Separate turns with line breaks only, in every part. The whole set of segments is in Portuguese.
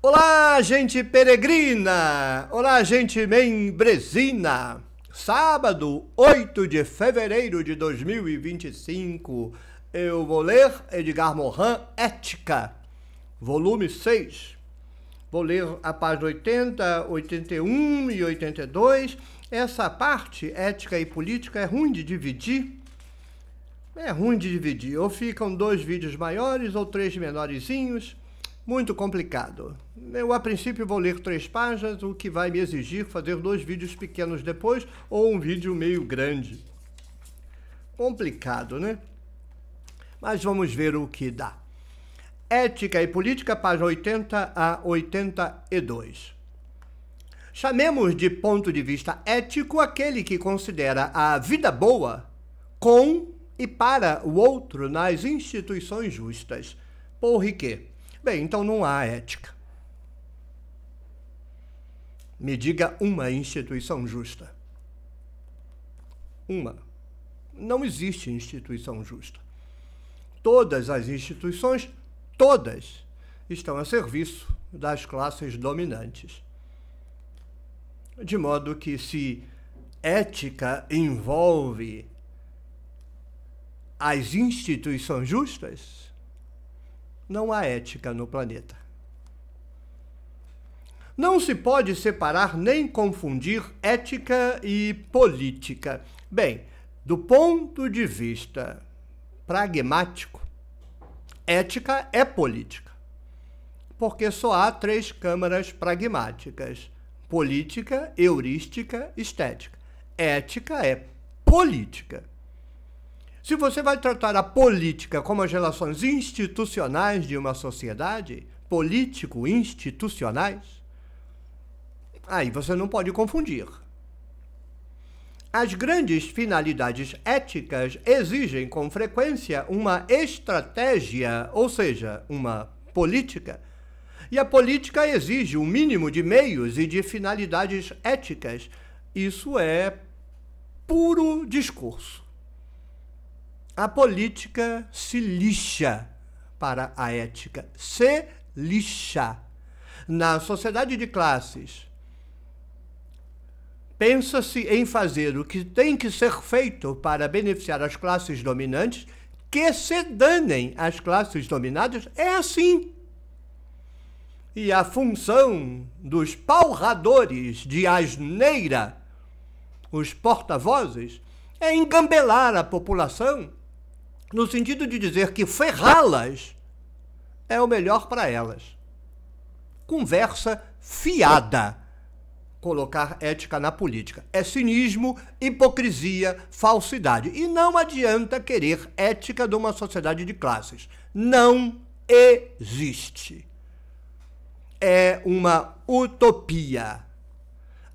Olá, gente peregrina! Olá, gente membresina! Sábado, 8 de fevereiro de 2025, eu vou ler Edgar Morin, Ética, volume 6. Vou ler a página 80, 81 e 82. Essa parte, ética e política, é ruim de dividir. Ou ficam 2 vídeos maiores ou 3 menorzinhos. Muito complicado. Eu, a princípio, vou ler 3 páginas, o que vai me exigir fazer 2 vídeos pequenos depois ou um vídeo meio grande. Complicado, né? Mas vamos ver o que dá. Ética e Política, página 80 a 82. Chamemos de ponto de vista ético aquele que considera a vida boa com e para o outro nas instituições justas. Paul Ricoeur. Bem, então não há ética. Me diga uma instituição justa. Uma. Não existe instituição justa. Todas as instituições, todas, estão a serviço das classes dominantes. De modo que se ética envolve as instituições justas, não há ética no planeta. Não se pode separar nem confundir ética e política. Bem, do ponto de vista pragmático, ética é política, porque só há 3 câmaras pragmáticas: política, heurística, estética. Ética é política. Se você vai tratar a política como as relações institucionais de uma sociedade, político-institucionais, aí você não pode confundir. As grandes finalidades éticas exigem com frequência uma estratégia, ou seja, uma política, e a política exige um mínimo de meios e de finalidades éticas. Isso é puro discurso. A política se lixa para a ética. Se lixa. Na sociedade de classes, pensa-se em fazer o que tem que ser feito para beneficiar as classes dominantes, que se danem as classes dominadas. É assim. E a função dos palradores de asneira, os porta-vozes, é engambelar a população, no sentido de dizer que ferrá-las é o melhor para elas. Conversa fiada. Colocar ética na política. É cinismo, hipocrisia, falsidade. E não adianta querer ética de uma sociedade de classes. Não existe. É uma utopia.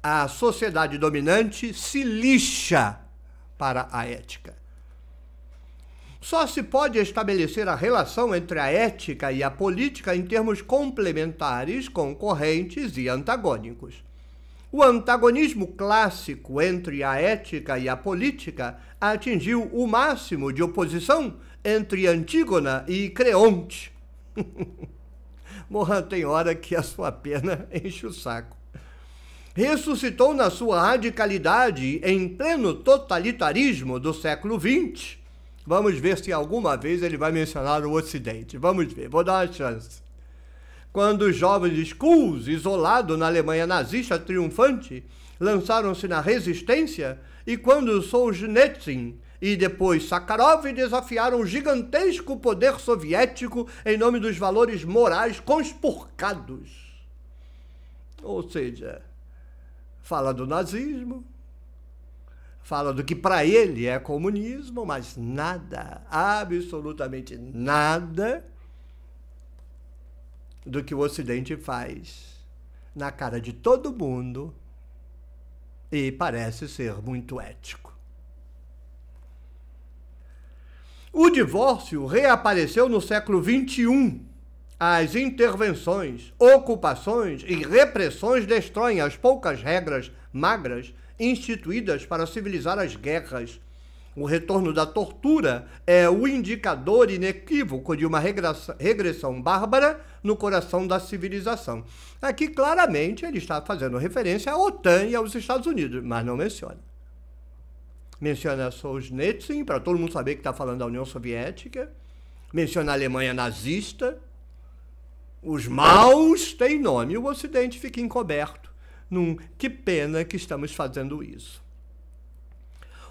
A sociedade dominante se lixa para a ética. Só se pode estabelecer a relação entre a ética e a política em termos complementares, concorrentes e antagônicos. O antagonismo clássico entre a ética e a política atingiu o máximo de oposição entre Antígona e Creonte. Morin tem hora que a sua pena enche o saco. Ressuscitou na sua radicalidade em pleno totalitarismo do século XX. Vamos ver se alguma vez ele vai mencionar o Ocidente. Vamos ver, vou dar uma chance. Quando os jovens Skulls, isolados na Alemanha nazista triunfante, lançaram-se na resistência, e quando Solzhenitsyn e depois Sakharov desafiaram o gigantesco poder soviético em nome dos valores morais conspurcados. Ou seja, fala do nazismo, fala do que para ele é comunismo, mas nada, absolutamente nada do que o Ocidente faz na cara de todo mundo e parece ser muito ético. O divórcio reapareceu no século XXI. As intervenções, ocupações e repressões destroem as poucas regras magras instituídas para civilizar as guerras. O retorno da tortura é o indicador inequívoco de uma regressão bárbara no coração da civilização. Aqui, claramente, ele está fazendo referência à OTAN e aos Estados Unidos, mas não menciona. Menciona Solzhenitsyn, para todo mundo saber que está falando da União Soviética. Menciona a Alemanha nazista. Os maus têm nome, o Ocidente fica encoberto. Que pena que estamos fazendo isso.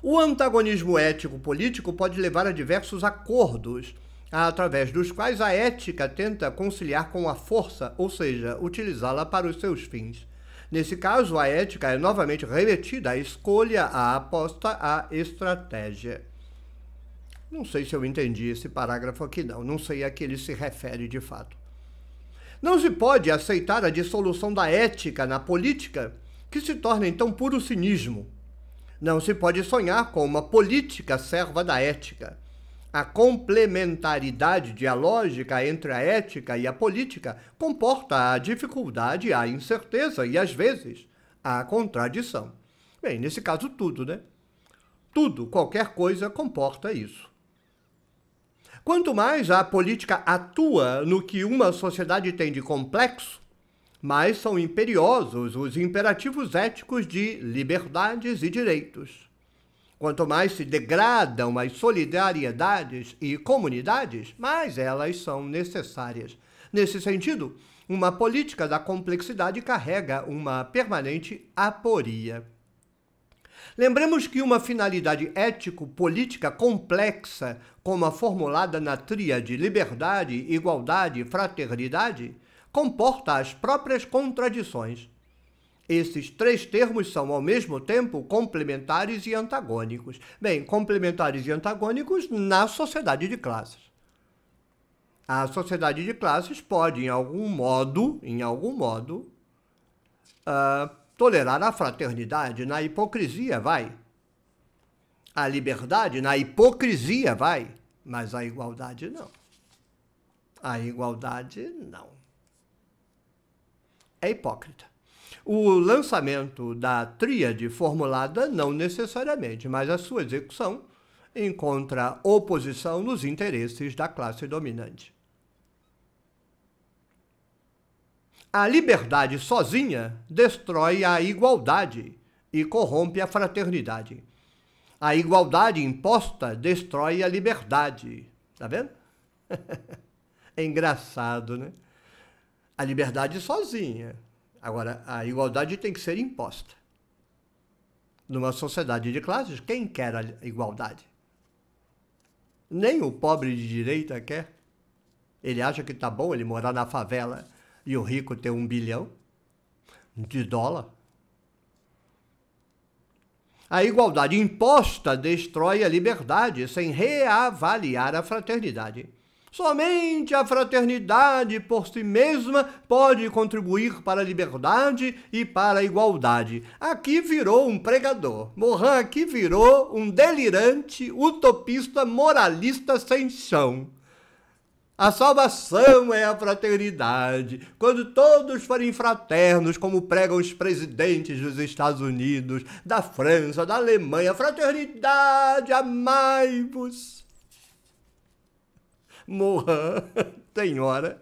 O antagonismo ético-político pode levar a diversos acordos, através dos quais a ética tenta conciliar com a força, ou seja, utilizá-la para os seus fins. Nesse caso, a ética é novamente remetida à escolha, à aposta, à estratégia. Não sei se eu entendi esse parágrafo aqui, não sei a que ele se refere de fato. Não se pode aceitar a dissolução da ética na política, que se torna então puro cinismo. Não se pode sonhar com uma política serva da ética. A complementaridade dialógica entre a ética e a política comporta a dificuldade, a incerteza e, às vezes, a contradição. Bem, nesse caso, tudo, né? Tudo, qualquer coisa comporta isso. Quanto mais a política atua no que uma sociedade tem de complexo, mais são imperiosos os imperativos éticos de liberdades e direitos. Quanto mais se degradam as solidariedades e comunidades, mais elas são necessárias. Nesse sentido, uma política da complexidade carrega uma permanente aporia. Lembremos que uma finalidade ético-política complexa, como a formulada na tríade liberdade, igualdade e fraternidade, comporta as próprias contradições. Esses três termos são, ao mesmo tempo, complementares e antagônicos. Bem, complementares e antagônicos na sociedade de classes. A sociedade de classes pode, em algum modo, tolerar a fraternidade. Na hipocrisia, vai. A liberdade, na hipocrisia, vai. Mas a igualdade, não. A igualdade, não. É hipócrita. O lançamento da tríade formulada não necessariamente, mas a sua execução encontra oposição nos interesses da classe dominante. A liberdade sozinha destrói a igualdade e corrompe a fraternidade. A igualdade imposta destrói a liberdade. Tá vendo? É engraçado, né? A liberdade sozinha. Agora, a igualdade tem que ser imposta. Numa sociedade de classes, quem quer a igualdade? Nem o pobre de direita quer. Ele acha que tá bom ele morar na favela e o rico ter $1 bilhão de dólar. A igualdade imposta destrói a liberdade sem reavaliar a fraternidade. Somente a fraternidade por si mesma pode contribuir para a liberdade e para a igualdade. Aqui virou um pregador. Morin aqui virou um delirante, utopista, moralista sem chão. A salvação é a fraternidade. Quando todos forem fraternos, como pregam os presidentes dos Estados Unidos, da França, da Alemanha, fraternidade, amai-vos. Morin, tem hora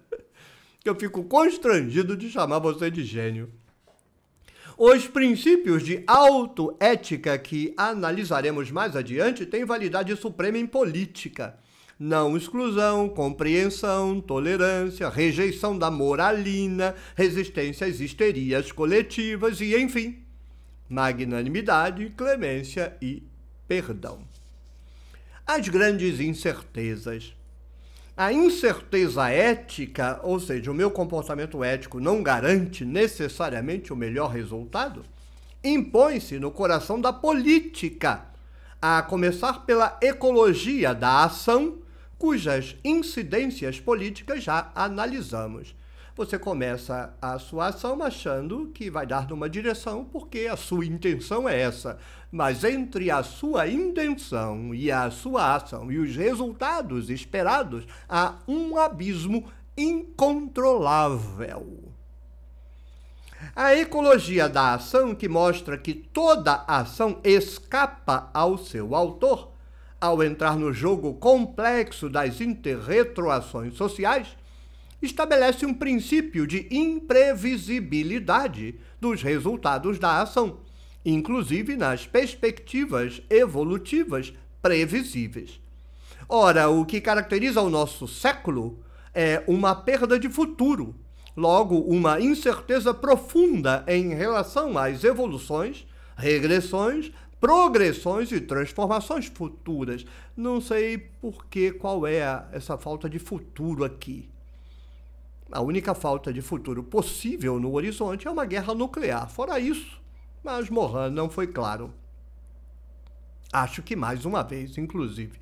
que eu fico constrangido de chamar você de gênio. Os princípios de autoética que analisaremos mais adiante têm validade suprema em política. Não exclusão, compreensão, tolerância, rejeição da moralina, resistência às histerias coletivas e, enfim, magnanimidade, clemência e perdão. As grandes incertezas. A incerteza ética, ou seja, o meu comportamento ético não garante necessariamente o melhor resultado, impõe-se no coração da política, a começar pela ecologia da ação, cujas incidências políticas já analisamos. Você começa a sua ação achando que vai dar numa direção porque a sua intenção é essa. Mas entre a sua intenção e a sua ação e os resultados esperados, há um abismo incontrolável. A ecologia da ação, que mostra que toda ação escapa ao seu autor, ao entrar no jogo complexo das interretroações sociais, estabelece um princípio de imprevisibilidade dos resultados da ação, inclusive nas perspectivas evolutivas previsíveis. Ora, o que caracteriza o nosso século é uma perda de futuro, logo, uma incerteza profunda em relação às evoluções, regressões, progressões e transformações futuras. Não sei qual é essa falta de futuro aqui. A única falta de futuro possível no horizonte é uma guerra nuclear. Fora isso, mas Morin não foi claro. Acho que mais uma vez, inclusive.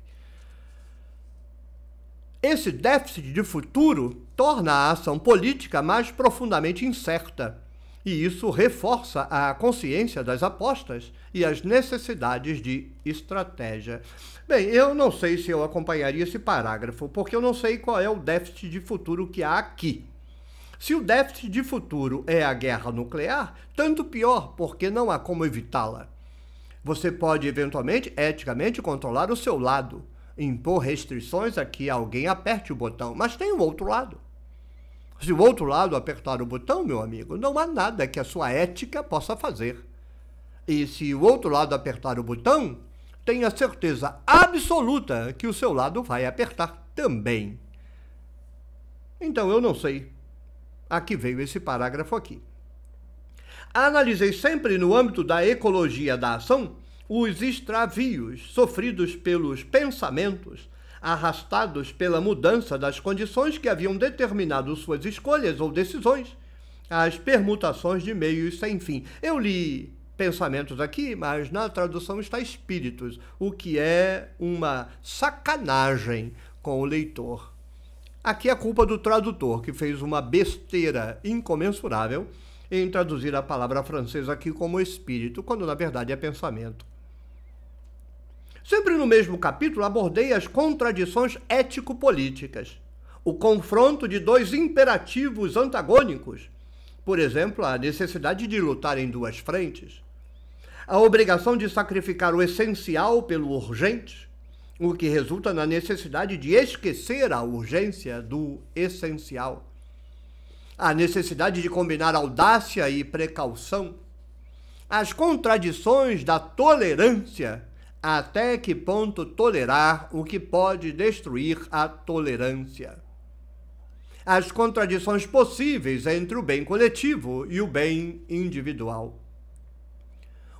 Esse déficit de futuro torna a ação política mais profundamente incerta, e isso reforça a consciência das apostas e as necessidades de estratégia. Bem, eu não sei se eu acompanharia esse parágrafo, porque eu não sei qual é o déficit de futuro que há aqui. Se o déficit de futuro é a guerra nuclear, tanto pior, porque não há como evitá-la. Você pode, eventualmente, eticamente, controlar o seu lado, impor restrições a que alguém aperte o botão, mas tem o outro lado. Se o outro lado apertar o botão, meu amigo, não há nada que a sua ética possa fazer. E se o outro lado apertar o botão, tenha certeza absoluta que o seu lado vai apertar também. Então, eu não sei. Aqui veio esse parágrafo aqui. Analisei sempre no âmbito da ecologia da ação os extravios sofridos pelos pensamentos, arrastados pela mudança das condições que haviam determinado suas escolhas ou decisões, as permutações de meios sem fim. Eu li pensamentos aqui, mas na tradução está espíritos, o que é uma sacanagem com o leitor. Aqui é culpa do tradutor, que fez uma besteira incomensurável em traduzir a palavra francesa aqui como espírito, quando na verdade é pensamento. Sempre no mesmo capítulo abordei as contradições ético-políticas, o confronto de dois imperativos antagônicos, por exemplo, a necessidade de lutar em duas frentes, a obrigação de sacrificar o essencial pelo urgente, o que resulta na necessidade de esquecer a urgência do essencial, a necessidade de combinar audácia e precaução, as contradições da tolerância, até que ponto tolerar o que pode destruir a tolerância, as contradições possíveis entre o bem coletivo e o bem individual,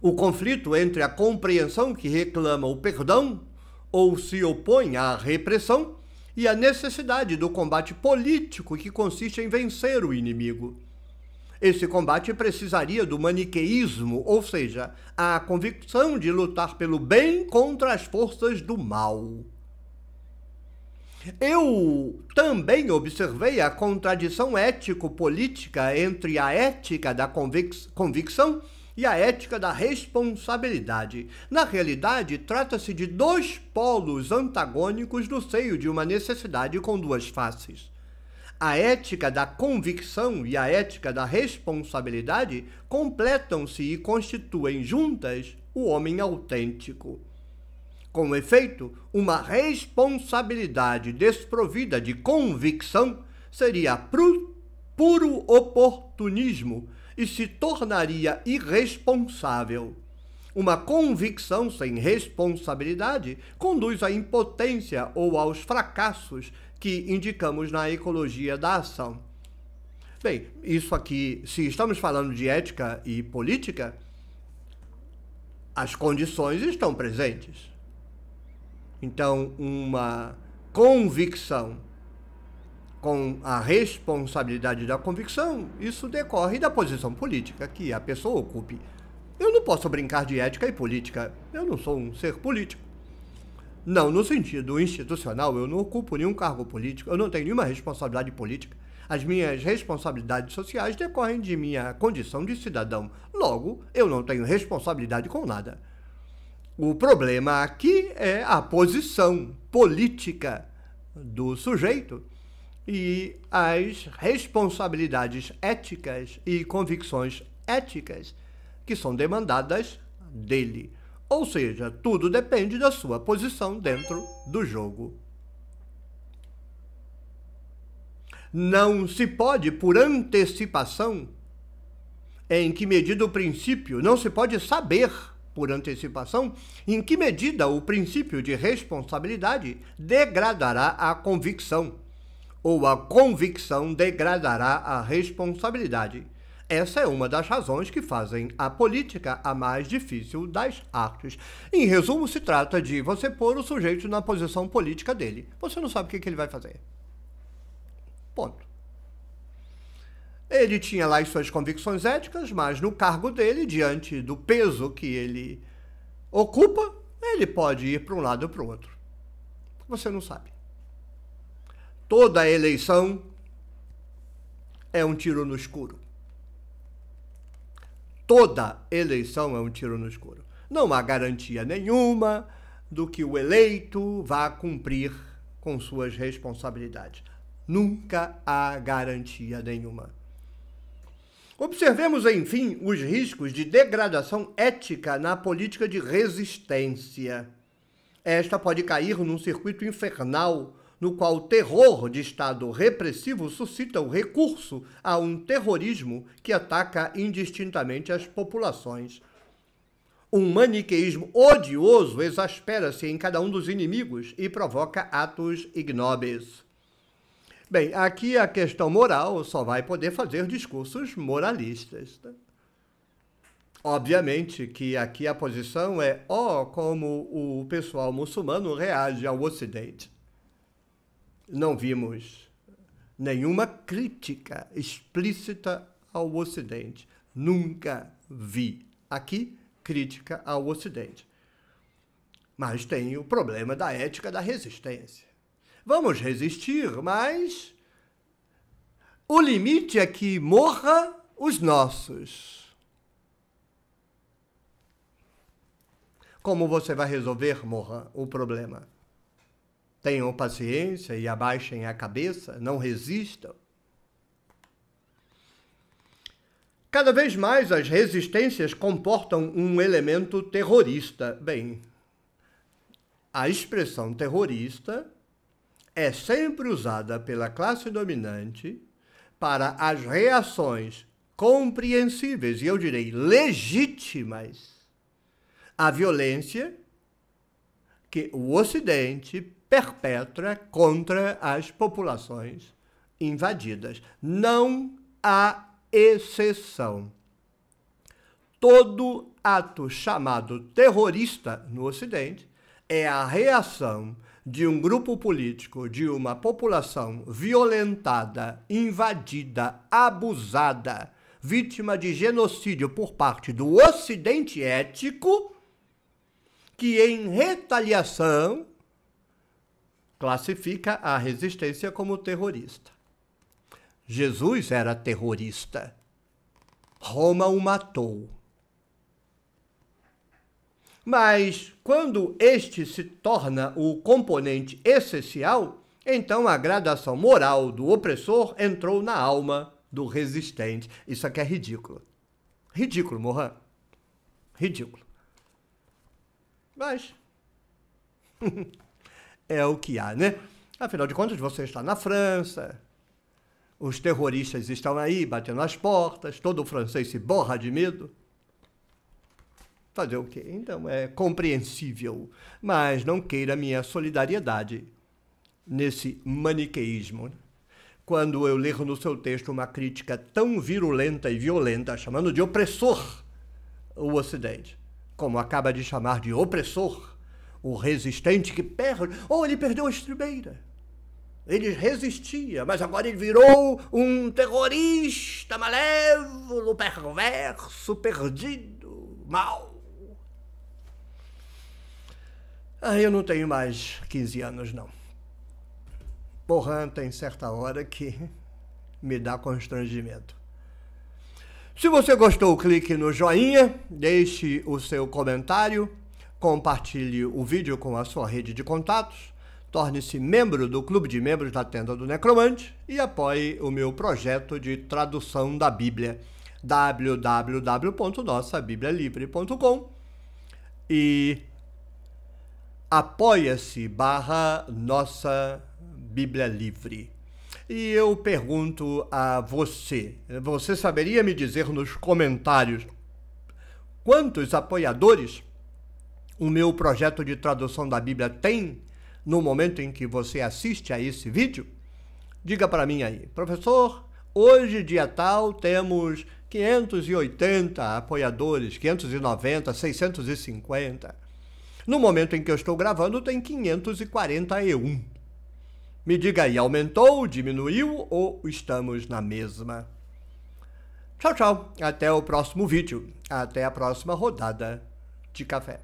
o conflito entre a compreensão que reclama o perdão ou se opõe à repressão e a necessidade do combate político que consiste em vencer o inimigo. Esse combate precisaria do maniqueísmo, ou seja, a convicção de lutar pelo bem contra as forças do mal. Eu também observei a contradição ético-política entre a ética da convicção e a ética da responsabilidade. Na realidade, trata-se de dois polos antagônicos no seio de uma necessidade com duas faces. A ética da convicção e a ética da responsabilidade completam-se e constituem juntas o homem autêntico. Com efeito, uma responsabilidade desprovida de convicção seria puro oportunismo e se tornaria irresponsável. Uma convicção sem responsabilidade conduz à impotência ou aos fracassos que indicamos na ecologia da ação. Bem, isso aqui, se estamos falando de ética e política, as condições estão presentes. Então, uma convicção com a responsabilidade da convicção, isso decorre da posição política que a pessoa ocupe. Eu não posso brincar de ética e política. Eu não sou um ser político. Não no sentido institucional, eu não ocupo nenhum cargo político, eu não tenho nenhuma responsabilidade política. As minhas responsabilidades sociais decorrem de minha condição de cidadão. Logo, eu não tenho responsabilidade com nada. O problema aqui é a posição política do sujeito e as responsabilidades éticas e convicções éticas que são demandadas dele. Ou seja, tudo depende da sua posição dentro do jogo. Não se pode, por antecipação, em que medida o princípio, não se pode saber, por antecipação, em que medida o princípio de responsabilidade degradará a convicção, ou a convicção degradará a responsabilidade. Essa é uma das razões que fazem a política a mais difícil das artes. Em resumo, se trata de você pôr o sujeito na posição política dele. Você não sabe o que ele vai fazer. Ponto. Ele tinha lá as suas convicções éticas, mas no cargo dele, diante do peso que ele ocupa, ele pode ir para um lado ou para o outro. Você não sabe. Toda eleição é um tiro no escuro. Toda eleição é um tiro no escuro. Não há garantia nenhuma do que o eleito vá cumprir com suas responsabilidades. Nunca há garantia nenhuma. Observemos, enfim, os riscos de degradação ética na política de resistência. Esta pode cair num circuito infernal, no qual o terror de Estado repressivo suscita o recurso a um terrorismo que ataca indistintamente as populações. Um maniqueísmo odioso exaspera-se em cada um dos inimigos e provoca atos ignóbeis. Bem, aqui a questão moral só vai poder fazer discursos moralistas. Tá? Obviamente que aqui a posição é como o pessoal muçulmano reage ao Ocidente. Não vimos nenhuma crítica explícita ao Ocidente. Nunca vi aqui crítica ao Ocidente. Mas tem o problema da ética da resistência. Vamos resistir, mas o limite é que morra os nossos. Como você vai resolver, Mohan, o problema? Tenham paciência e abaixem a cabeça, não resistam. Cada vez mais as resistências comportam um elemento terrorista. Bem, a expressão terrorista é sempre usada pela classe dominante para as reações compreensíveis e, eu direi, legítimas à violência que o Ocidente perpetra contra as populações invadidas. Não há exceção. Todo ato chamado terrorista no Ocidente é a reação de um grupo político, de uma população violentada, invadida, abusada, vítima de genocídio por parte do Ocidente ético, que em retaliação classifica a resistência como terrorista. Jesus era terrorista. Roma o matou. Mas, quando este se torna o componente essencial, então a gradação moral do opressor entrou na alma do resistente. Isso aqui é ridículo. Ridículo, Mohan. Ridículo. Mas é o que há, né? Afinal de contas, você está na França, os terroristas estão aí batendo as portas, todo francês se borra de medo. Fazer o quê? Então é compreensível, mas não queira minha solidariedade nesse maniqueísmo. Quando eu ler no seu texto uma crítica tão virulenta e violenta, chamando de opressor o Ocidente, como acaba de chamar de opressor o resistente que perde, ele perdeu a estribeira. Ele resistia, mas agora ele virou um terrorista malévolo, perverso, perdido, mau. Eu não tenho mais 15 anos, não. Mohan tem certa hora que me dá constrangimento. Se você gostou, clique no joinha, deixe o seu comentário, compartilhe o vídeo com a sua rede de contatos, torne-se membro do Clube de Membros da Tenda do Necromante e apoie o meu projeto de tradução da Bíblia, www.nossabiblialivre.com. e apoia-se/Nossa Bíblia Livre. E eu pergunto a você, você saberia me dizer nos comentários quantos apoiadores o meu projeto de tradução da Bíblia tem no momento em que você assiste a esse vídeo? Diga para mim aí, professor, hoje, dia tal, temos 580 apoiadores, 590, 650. No momento em que eu estou gravando, tem 541. Me diga aí, aumentou, diminuiu ou estamos na mesma? Tchau, tchau. Até o próximo vídeo. Até a próxima rodada de café.